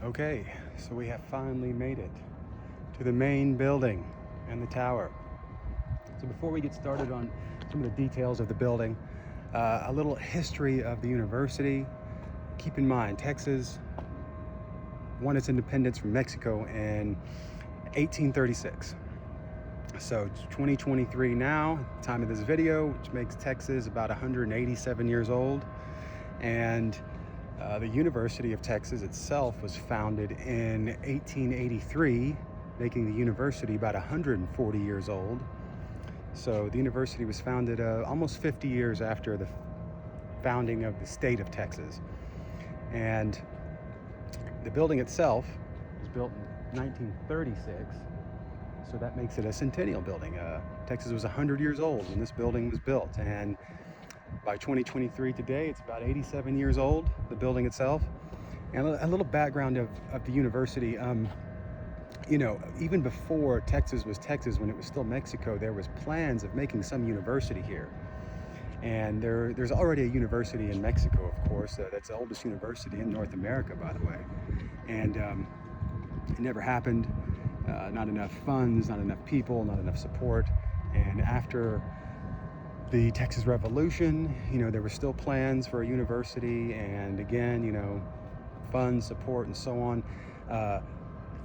Okay, so we have finally made it to the main building and the tower. So before we get started on some of the details of the building, a little history of the university. Keep in mind, Texas won its independence from Mexico in 1836. So it's 2023 now, time of this video, which makes Texas about 187 years old. And the University of Texas itself was founded in 1883, making the university about 140 years old. So the university was founded almost 50 years after the founding of the state of Texas. And the building itself was built in 1936, so that makes it a centennial building. Texas was 100 years old when this building was built, and by 2023 today, it's about 87 years old, the building itself. And a little background of the university. You know, even before Texas was Texas, when it was still Mexico, there was plans of making some university here. And there's already a university in Mexico, of course. That's the oldest university in North America, by the way. And it never happened. Not enough funds, not enough people, not enough support. And after the Texas Revolution, you know, there were still plans for a university, and again, you know, funds, support, and so on.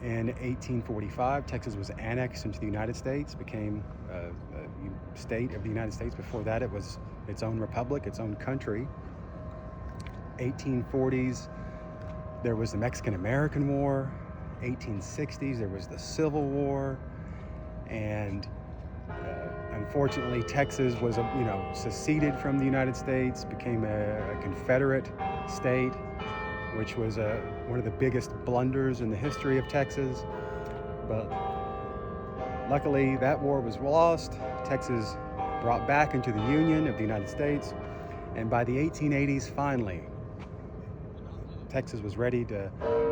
In 1845, Texas was annexed into the United States, became a state of the United States. Before that, it was its own republic, its own country. 1840s, there was the Mexican-American War. 1860s, there was the Civil War. And unfortunately, Texas was, seceded from the United States, became a Confederate state, which was one of the biggest blunders in the history of Texas. But luckily, that war was lost. Texas brought back into the Union of the United States. And by the 1880s, finally, Texas was ready to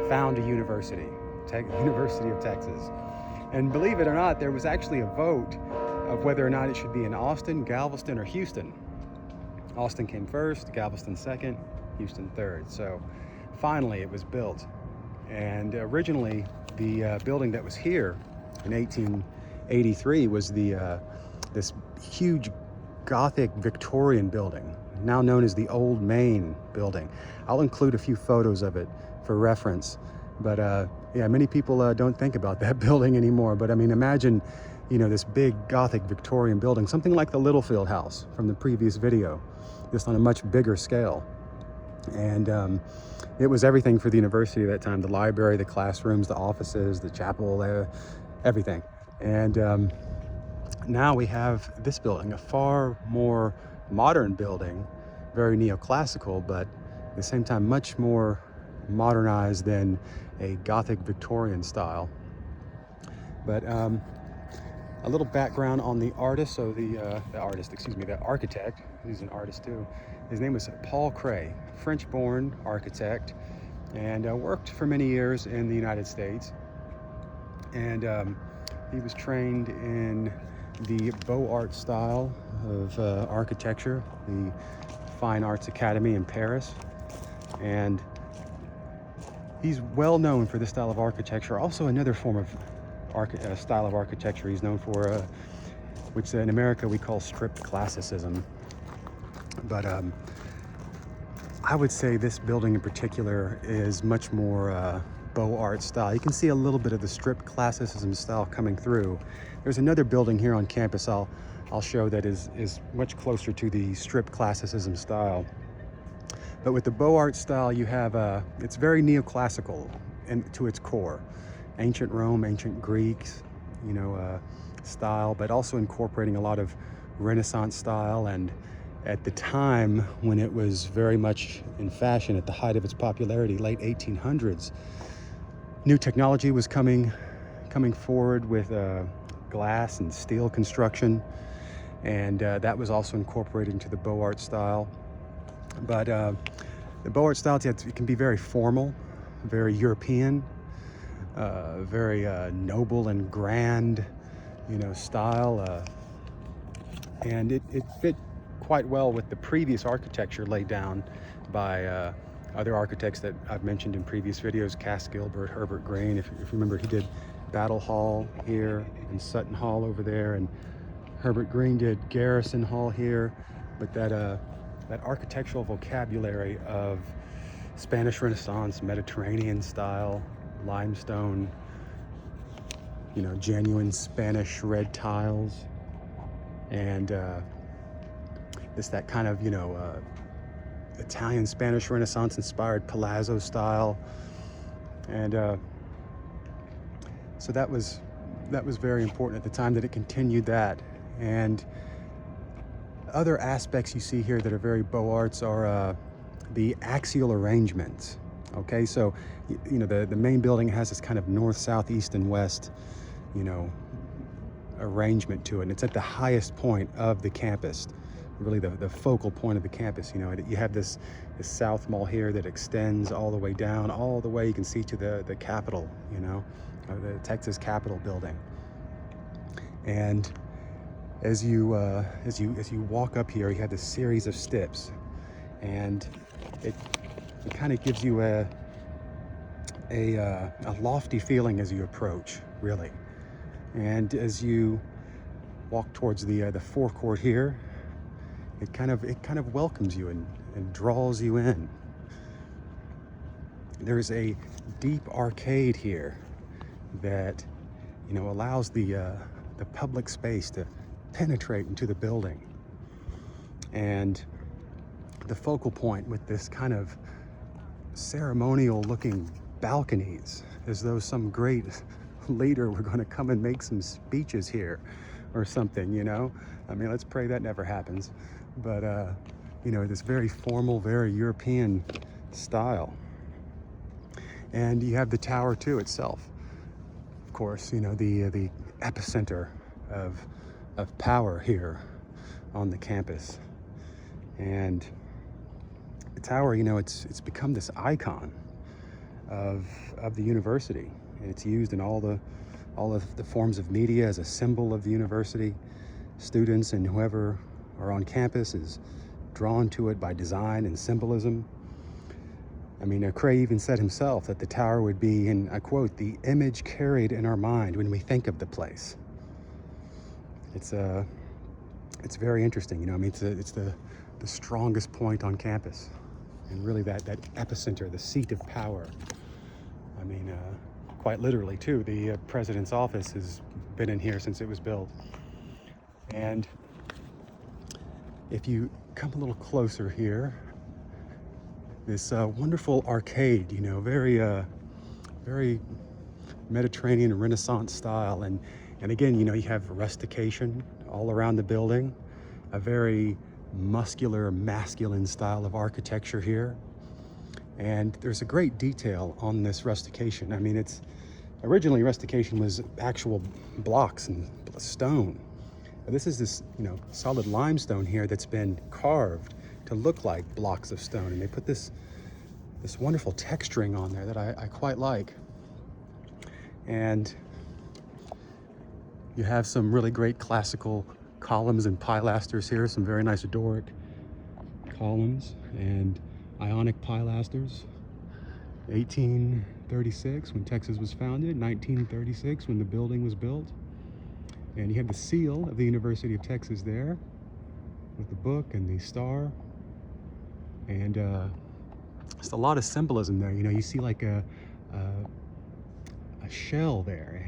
found a university, University of Texas. And believe it or not, there was actually a vote of whether or not it should be in Austin, Galveston, or Houston. Austin came first, Galveston second, Houston third. So finally it was built. And originally the building that was here in 1883 was this huge Gothic Victorian building, now known as the Old Main building. I'll include a few photos of it for reference. But yeah, many people don't think about that building anymore. But I mean, imagine, you know, this big Gothic Victorian building, something like the Littlefield House from the previous video, just on a much bigger scale. And it was everything for the university at that time: the library, the classrooms, the offices, the chapel, everything. And now we have this building, a far more modern building, very neoclassical, but at the same time much more modernized than a Gothic Victorian style. But a little background on the artist. So the architect, he's an artist too. His name was Paul Cret, French-born architect, and worked for many years in the United States. And he was trained in the Beaux Arts style of architecture, the Fine Arts Academy in Paris. And he's well known for this style of architecture. Also, another form of style of architecture he's known for, which in America we call stripped classicism. But I would say this building in particular is much more Beaux Arts style. You can see a little bit of the stripped classicism style coming through. There's another building here on campus I'll show that is much closer to the stripped classicism style. But with the Beaux Arts style, you have it's very neoclassical to its core. Ancient Rome, ancient Greeks, style, but also incorporating a lot of Renaissance style. And at the time when it was very much in fashion, at the height of its popularity, late 1800s, new technology was coming forward with glass and steel construction, and that was also incorporated into the Beaux Arts style. But the Beaux Arts style, it can be very formal, very European, very noble and grand, style. And it fit quite well with the previous architecture laid down by other architects that I've mentioned in previous videos, Cass Gilbert, Herbert Grain. If you remember, he did Battle Hall here and Sutton Hall over there, and Herbert Green did Garrison Hall here. But that architectural vocabulary of Spanish Renaissance, Mediterranean style, limestone, genuine Spanish red tiles, and it's that kind of, Italian Spanish Renaissance inspired palazzo style. And so that was very important at the time, that it continued that. And other aspects you see here that are very Beaux Arts are the axial arrangements. Okay, so the main building has this kind of north, south, east, and west, arrangement to it, and it's at the highest point of the campus, really the focal point of the campus. You have this south mall here that extends all the way down, all the way you can see to the Capitol, the Texas Capitol building. And as you walk up here, you have this series of steps, and it kind of gives you a lofty feeling as you approach, really. And as you walk towards the forecourt here, it kind of welcomes you and draws you in. There's a deep arcade here that allows the public space to penetrate into the building. And the focal point with this kind of ceremonial looking balconies, as though some great leader were going to come and make some speeches here or something. Let's pray that never happens. But this very formal, very European style. And you have the tower too itself, of course, the epicenter of power here on the campus. And the tower, it's become this icon of the university, and it's used in all of the forms of media as a symbol of the university. Students and whoever are on campus is drawn to it by design and symbolism. Cray even said himself that the tower would be, and I quote, "the image carried in our mind when we think of the place." It's very interesting. It's the strongest point on campus, and really that epicenter, the seat of power. Quite literally too, the president's office has been in here since it was built. And if you come a little closer here, this wonderful arcade, very Mediterranean Renaissance style. And again, you have rustication all around the building, a very muscular, masculine style of architecture here. And there's a great detail on this rustication. It's originally, rustication was actual blocks and stone. But this is this, solid limestone here that's been carved to look like blocks of stone. And they put this wonderful texturing on there that I quite like. And you have some really great classical columns and pilasters here, some very nice Doric columns and Ionic pilasters. 1836 when Texas was founded, 1936 when the building was built. And you have the seal of the University of Texas there with the book and the star. And just a lot of symbolism there. You see like a shell there,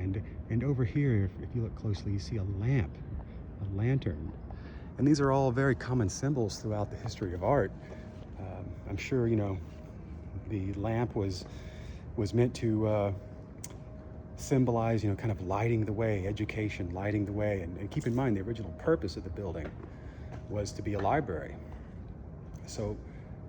and over here, if you look closely, you see a lamp, a lantern. And these are all very common symbols throughout the history of art. I'm sure, the lamp was meant to symbolize, kind of lighting the way, education, lighting the way. And keep in mind, the original purpose of the building was to be a library. So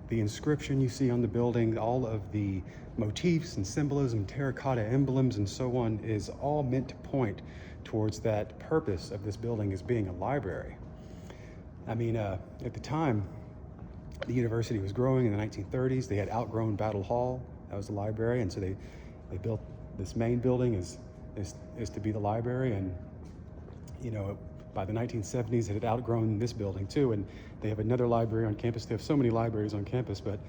the inscription you see on the building, all of the motifs and symbolism, terracotta emblems and so on, is all meant to point towards that purpose of this building as being a library. At the time, the university was growing in the 1930s. They had outgrown Battle Hall. That was the library. And so they built this main building is to be the library. And, by the 1970s, it had outgrown this building too. And they have another library on campus. They have so many libraries on campus, but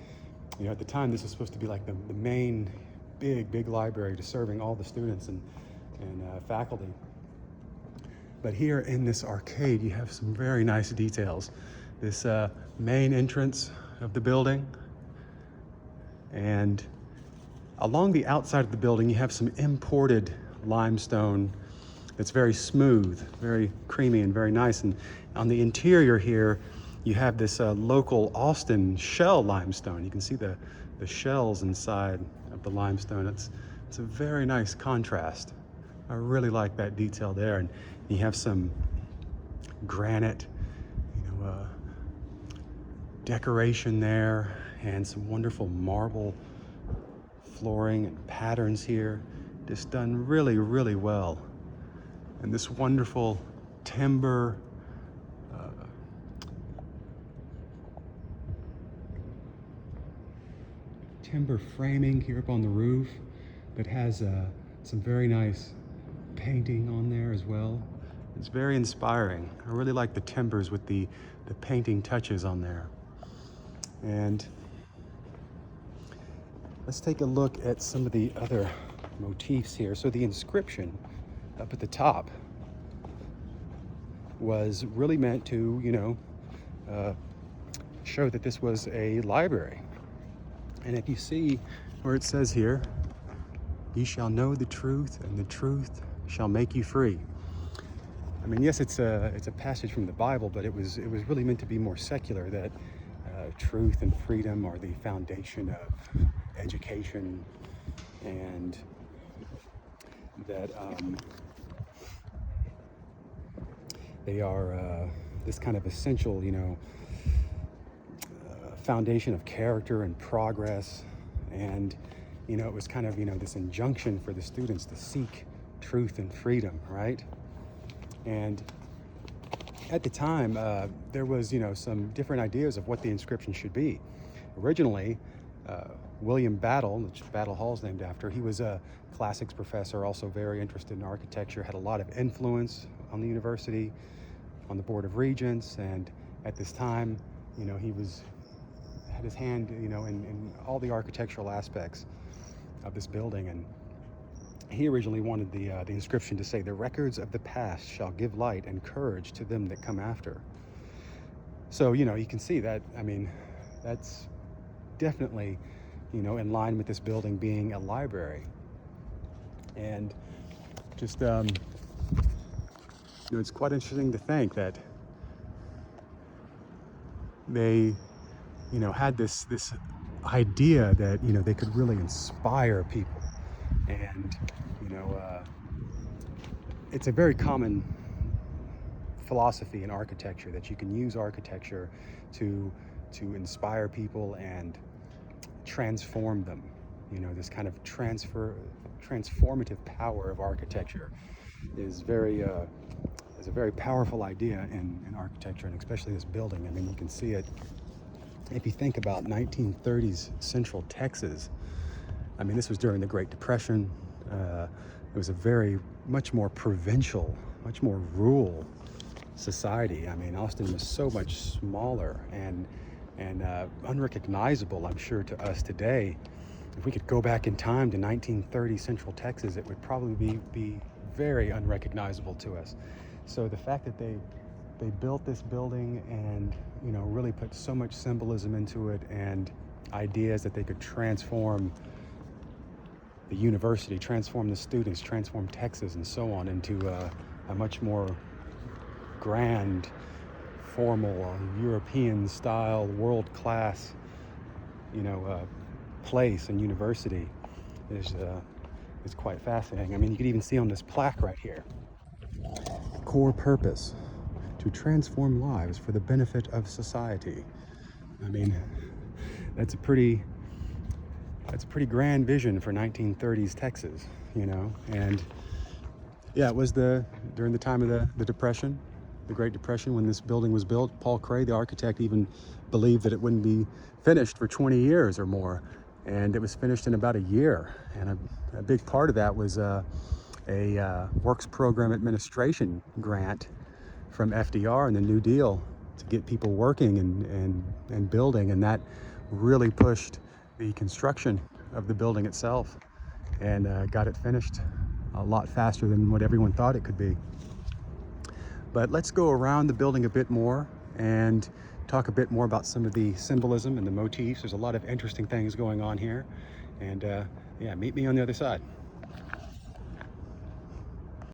At the time, this was supposed to be like the main big library to serving all the students and faculty. But here in this arcade, you have some very nice details. This main entrance of the building, and along the outside of the building, you have some imported limestone that's very smooth, very creamy, and very nice. And on the interior here, you have this local Austin shell limestone. You can see the shells inside of the limestone. It's a very nice contrast. I really like that detail there. And you have some granite, decoration there, and some wonderful marble flooring and patterns here. Just done really, really well. And this wonderful timber framing here up on the roof that has some very nice painting on there as well. It's very inspiring. I really like the timbers with the painting touches on there. And let's take a look at some of the other motifs here. So the inscription up at the top was really meant to, show that this was a library. And if you see where it says here, "Ye shall know the truth, and the truth shall make you free." I mean, yes, it's a passage from the Bible, but it was really meant to be more secular. That truth and freedom are the foundation of education, and that they are this kind of essential, foundation of character and progress. And it was kind of this injunction for the students to seek truth and freedom, right? And at the time, there was some different ideas of what the inscription should be. Originally, William Battle, which Battle Hall is named after, he was a classics professor, also very interested in architecture, had a lot of influence on the university, on the Board of Regents, and at this time, he had his hand, in all the architectural aspects of this building. And he originally wanted the inscription to say, "The records of the past shall give light and courage to them that come after." So, you can see that, I mean, that's definitely, in line with this building being a library. And just, it's quite interesting to think that they, had this idea that, they could really inspire people. And, it's a very common philosophy in architecture that you can use architecture to inspire people and transform them. This kind of transformative power of architecture is a very powerful idea in architecture, and especially this building. I mean, you can see it if you think about 1930s Central Texas. I mean, this was during the Great Depression. It was a much more provincial, much more rural society. I mean, Austin was so much smaller and unrecognizable, I'm sure, to us today. If we could go back in time to 1930 Central Texas, it would probably be very unrecognizable to us. So the fact that they built this building and really put so much symbolism into it and ideas that they could transform the university, transform the students, transform Texas and so on into a much more grand, formal, European style, world-class, place and university is quite fascinating. I mean, you can even see on this plaque right here, core purpose, to transform lives for the benefit of society. I mean, that's a pretty grand vision for 1930s Texas, and yeah, it was during the time of the Depression, the Great Depression, when this building was built. Paul Cray, the architect, even believed that it wouldn't be finished for 20 years or more, and it was finished in about a year. And a big part of that was a Works Program Administration grant from FDR and the New Deal to get people working and building, and that really pushed the construction of the building itself, and got it finished a lot faster than what everyone thought it could be. But let's go around the building a bit more and talk a bit more about some of the symbolism and the motifs. There's a lot of interesting things going on here. And yeah, meet me on the other side.